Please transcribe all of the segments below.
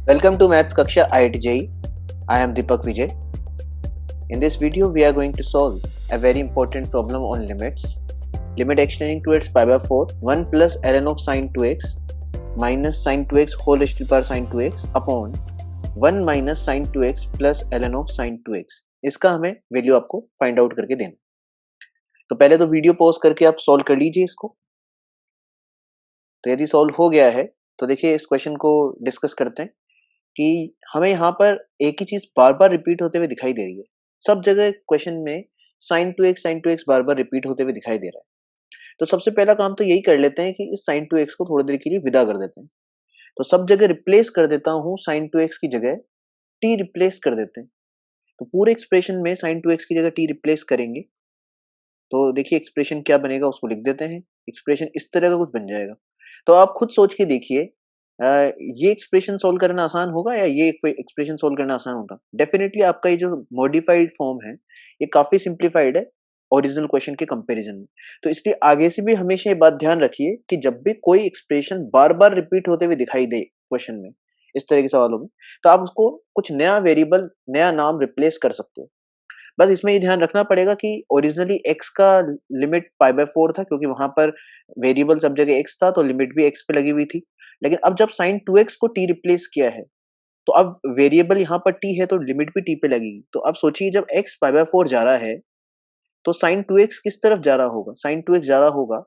Welcome to Maths Kaksha IIT JEE. I am Deepak Vijay. In this video, we are going to solve a very important problem on limits. Limit extending towards pi by 4, 1 plus ln of sine 2x minus sine 2x whole raised to the power sine 2x upon 1 minus sine 2x plus ln of sine 2x. इसका हमें value आपको find out करके देना। तो पहले तो video pause करके आप सॉल्व कर लीजिए इसको। तो यदि सॉल्व हो गया है तो देखिए इस क्वेश्चन को डिस्कस करते हैं कि हमें यहाँ पर एक ही चीज बार बार रिपीट होते हुए दिखाई दे रही है। सब जगह क्वेश्चन में sin 2x बार बार रिपीट होते हुए दिखाई दे रहा है। तो सबसे पहला काम तो यही कर लेते हैं कि इस sin 2x को थोड़ी देर के लिए विदा कर देते हैं। तो सब जगह रिप्लेस कर देता हूँ, sin 2x की जगह t रिप्लेस कर देते हैं। तो पूरे एक्सप्रेशन में sin 2x की जगह t रिप्लेस करेंगे तो देखिए एक्सप्रेशन क्या बनेगा उसको लिख देते हैं। एक्सप्रेशन इस तरह का कुछ बन जाएगा। तो आप खुद सोच के देखिए, ये एक्सप्रेशन सोल्व करना आसान होगा या ये एक्सप्रेशन सोल्व करना आसान होगा? डेफिनेटली आपका ये जो मॉडिफाइड फॉर्म है ये काफी सिंप्लीफाइड है ओरिजिनल क्वेश्चन के कंपैरिजन में। तो इसलिए आगे से भी हमेशा ये बात ध्यान रखिए कि जब भी कोई एक्सप्रेशन बार बार रिपीट होते हुए दिखाई दे क्वेश्चन में, इस तरह के सवालों में, तो आप उसको कुछ नया वेरिएबल, नया नाम रिप्लेस कर सकते हो। बस इसमें ये ध्यान रखना पड़ेगा कि ओरिजिनली x का लिमिट पाई बाय 4 था, क्योंकि वहां पर वेरिएबल सब जगह x था तो लिमिट भी x पे लगी हुई थी। लेकिन अब जब sin 2x को t रिप्लेस किया है तो अब वेरिएबल यहाँ पर t है तो लिमिट भी t पे लगेगी। तो अब सोचिए जब x पाई बाय 4 जा रहा है तो sin 2x किस तरफ जा रहा होगा? sin 2x जा रहा होगा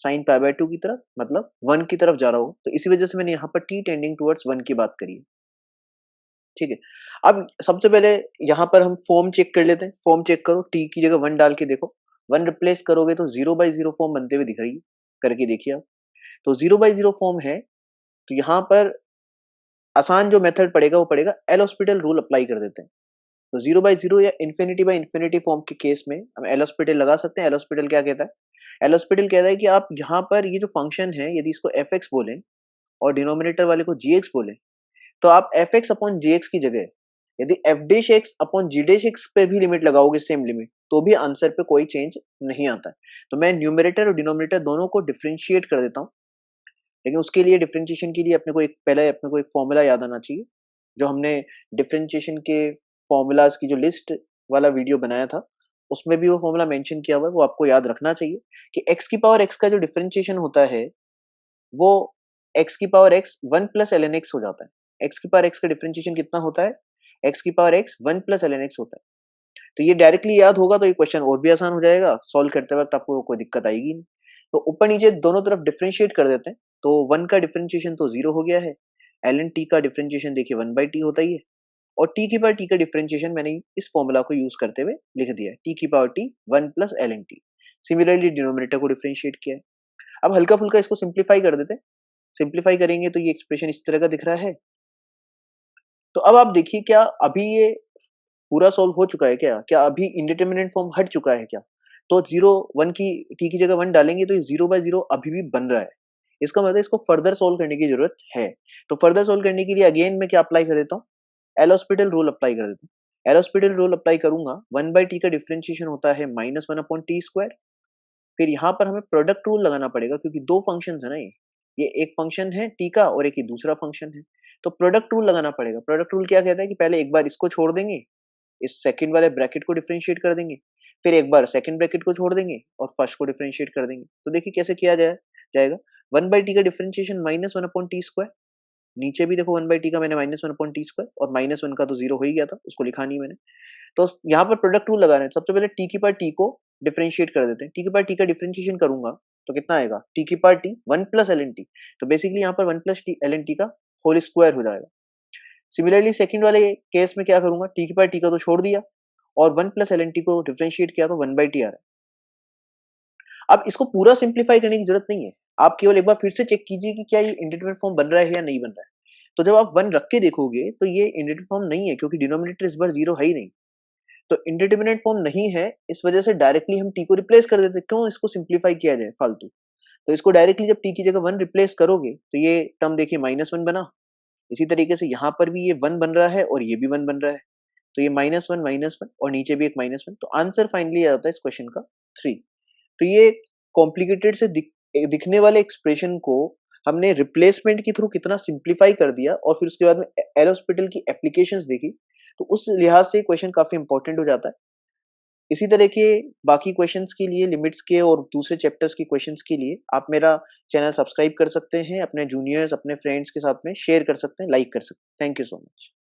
sin पाई बाय 2 की तरफ, मतलब 1 की तरफ जा रहा होगा। तो इसी वजह से मैंने यहाँ पर t टेंडिंग टुवर्ड्स 1 की बात करी है। ठीक है। अब सबसे पहले यहाँ पर हम फॉर्म चेक कर लेते हैं। फॉर्म चेक करो, t की जगह 1 डाल के देखो। 1 रिप्लेस करोगे तो 0/0 फॉर्म बनते हुए दिख रही है। करके देखिए आप। तो 0/0 फॉर्म है तो यहाँ पर आसान जो मेथड पड़ेगा वो पड़ेगा एल हॉस्पिटल रूल अप्लाई कर देते हैं। तो 0/0 या इन्फिनिटी फॉर्म के केस में हम एल हॉस्पिटल लगा सकते हैं। एल हॉस्पिटल क्या कहता है? एल हॉस्पिटल कहता है कि आप यहाँ पर ये जो फंक्शन है यदि इसको एफ बोलें और डिनोमिनेटर वाले को जी बोलें, तो आप एफ एक्स अपॉन जी एक्स की जगह यदि एफ डैश एक्स अपॉन जी डैश एक्स पे भी लिमिट लगाओगे, सेम लिमिट, तो भी आंसर पे कोई चेंज नहीं आता है। तो मैं न्यूमरेटर और डिनोमिनेटर दोनों को डिफरेंशिएट कर देता हूँ। लेकिन उसके लिए डिफरेंशिएशन के लिए अपने को एक फॉर्मूला याद आना चाहिए, जो हमने डिफरेंशिएशन के फॉर्मूलाज की जो लिस्ट वाला वीडियो बनाया था उसमें भी वो फॉर्मूला मेंशन किया हुआ है। वो आपको याद रखना चाहिए कि एक्स की पावर एक्स का जो डिफरेंशिएशन होता है वो एक्स की पावर एक्स 1 प्लस एल एन एक्स हो जाता है। एक्स की पावर एक्स का डिफरेंशिएशन कितना होता है? एक्स की पावर एक्स 1 प्लस एल एन एक्स होता है। तो ये डायरेक्टली याद होगा तो ये क्वेश्चन और भी आसान हो जाएगा। सॉल्व करते वक्त आपको कोई दिक्कत आएगी नहीं। तो ऊपर नीचे दोनों तरफ डिफरेंशिएट कर देते हैं। तो 1 का डिफरेंशिएशन तो 0 हो गया है। एल एन टी का डिफरेंशिएशन देखिए 1/t होता ही है। और टी की पावर टी का डिफरेंशिएशन मैंने इस फॉर्मूला को यूज करते हुए लिख दिया है। टी की पावर टी 1 प्लस l n t. Similarly denominator को डिफरेंशिएट किया है। अब हल्का फुल्का इसको सिंप्लीफाई कर देते हैं। सिंप्लीफाई करेंगे तो ये एक्सप्रेशन इस तरह का दिख रहा है। तो अब आप देखिए, क्या अभी ये पूरा सॉल्व हो चुका है क्या? क्या अभी इंडिटरमिनेट फॉर्म हट चुका है क्या? तो 0 1 की t की जगह 1 डालेंगे तो ये 0/0 अभी भी बन रहा है। इसका मतलब इसको फर्दर सॉल्व करने की जरूरत है। तो फर्दर सॉल्व करने के लिए अगेन मैं क्या अप्लाई कर देता हूँ? एल हॉस्पिटल रूल अप्लाई कर देता हूँ। एल हॉस्पिटल रूल अप्लाई करूंगा, 1/t का डिफरेंशिएशन होता है -1/t²। फिर यहाँ पर हमें प्रोडक्ट रूल लगाना पड़ेगा क्योंकि दो फंक्शन है ना ये एक फंक्शन है टी का और एक ही दूसरा फंक्शन है। तो प्रोडक्ट रूल लगाना पड़ेगा। प्रोडक्ट रूल क्या कहता है कि पहले एक बार इसको छोड़ देंगे, इस सेकंड वाले ब्रैकेट को डिफरेंशिएट कर देंगे, फिर एक बार सेकंड ब्रैकेट को छोड़ देंगे और फर्स्ट को डिफरेंशिएट कर देंगे। तो देखिए कैसे किया जाएगा। 1/t का डिफरेंशिएशन -1/t²। नीचे भी देखो 1/t का मैंने -1/t² और -1 का तो 0 हो ही गया था, उसको लिखा नहीं मैंने। तो यहाँ पर प्रोडक्ट रूल लगा रहे हैं। सबसे पहले टी की पावर टी को डिफरेंशिएट कर देते हैं। टी की पावर टी का डिफरेंशिएशन करूंगा तो कितना आएगा? टी की पावर टी 1 प्लस एल एन टी। तो बेसिकली यहाँ पर 1 plus t l n t का होल स्क्वायर हो जाएगा। सिमिलरली सेकंड वाले केस में क्या करूंगा? टी की पावर टी का तो छोड़ दिया और 1 प्लस एल एन टी को डिफरेंशिएट किया तो 1/t आ रहा है। अब इसको पूरा सिंप्लीफाई करने की जरूरत नहीं है। आप केवल एक बार फिर से चेक कीजिए कि क्या ये इंडिटरमिनेट फॉर्म बन रहा है या नहीं बन रहा है। तो जब आप 1 रख के देखोगे तो ये इंडिटरमिनेट फॉर्म नहीं है, क्योंकि डिनोमिनेटर इस बार 0 है ही नहीं। तो इंडिटरमिनेट फॉर्म नहीं है, इस वजह से डायरेक्टली हम t को रिप्लेस कर देते हैं। क्यों इसको सिंप्लीफाई किया जाए फालतू? तो इसको डायरेक्टली जब t की जगह 1 रिप्लेस करोगे तो ये टर्म देखिए -1 बना। इसी तरीके से यहाँ पर भी ये 1 बन रहा है और ये भी 1 बन रहा है। तो ये -1 और नीचे भी एक -1। तो आंसर फाइनली आ जाता है इस क्वेश्चन का 3। तो ये कॉम्प्लिकेटेड से दिखने वाले एक्सप्रेशन को हमने रिप्लेसमेंट के थ्रू कितना सिंप्लीफाई कर दिया और फिर उसके बाद में एल हॉस्पिटल की एप्लीकेशंस देखी, तो उस लिहाज से क्वेश्चन काफ़ी इंपॉर्टेंट हो जाता है। इसी तरह के बाकी क्वेश्चंस के लिए, लिमिट्स के और दूसरे चैप्टर्स के क्वेश्चंस के लिए आप मेरा चैनल सब्सक्राइब कर सकते हैं, अपने जूनियर्स, अपने फ्रेंड्स के साथ में शेयर कर सकते हैं, लाइक कर सकते हैं। Thank you so much.